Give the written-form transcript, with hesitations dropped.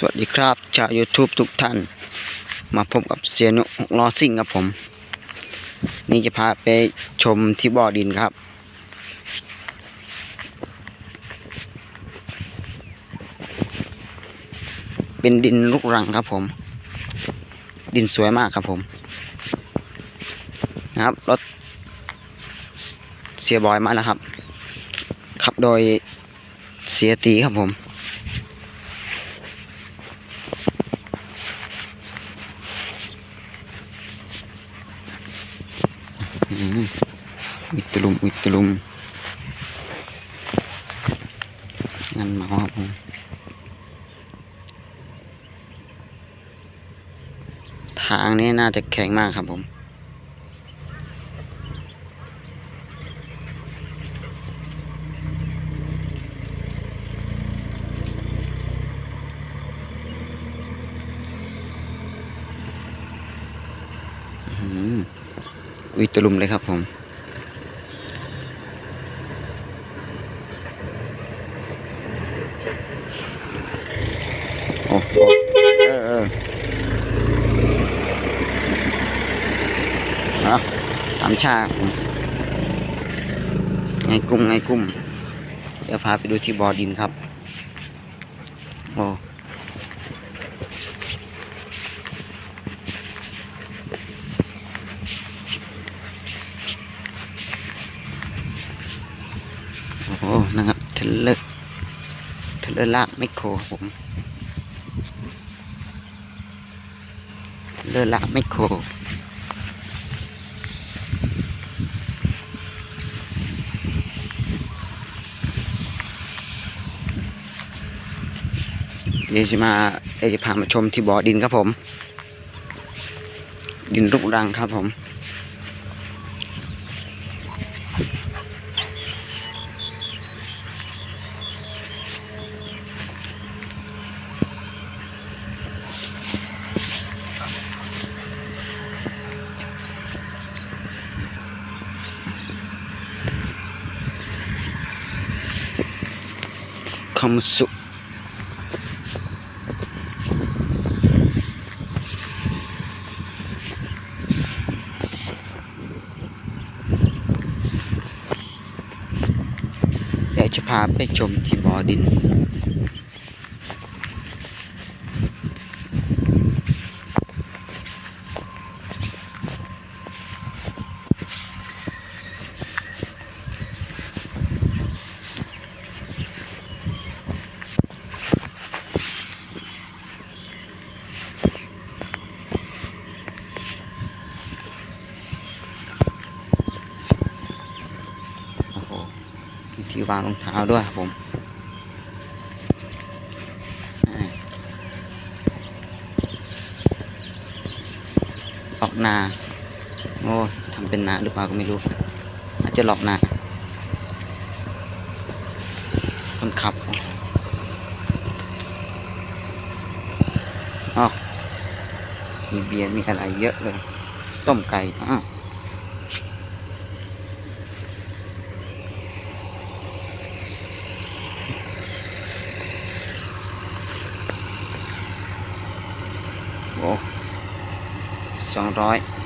วัสดีครับชาว YouTube ทุกท่านมาพบกับเซียนุ6ล้อซิ่งครับผมนี่จะพาไปชมที่บ่อดินครับเป็นดินลูกรังครับผมดินสวยมากครับผมนะครับรถเสียบอยมาแล้วครับขับโดยเสียตีครับผมมิตรลุมงั้นมาครับผมทางนี้น่าจะแข็งมากครับผมวิตรลุมเลยครับผมโอ้สามชาไงกุ้มเดี๋ยวพาไปดูที่บ่อดินครับโอ้โหนะครับเทเลอร์ลากไมโครครับผมเทเลอร์ลากไมโครเดี๋ยวจะพามาชมที่บ่อดินครับผมดินลูกรังครับผมคอมสุเดี๋ยวจะพาไปชมที่บ่อดินที่วางรองเท้าด้วยครับผมหลอกนาโอ้ทำเป็นนาหรือเปล่าก็ไม่รู้อาจจะหลอกนาคนขับอ๋อมีเบียร์มีอะไรเยอะเลยต้มไก่โอ้200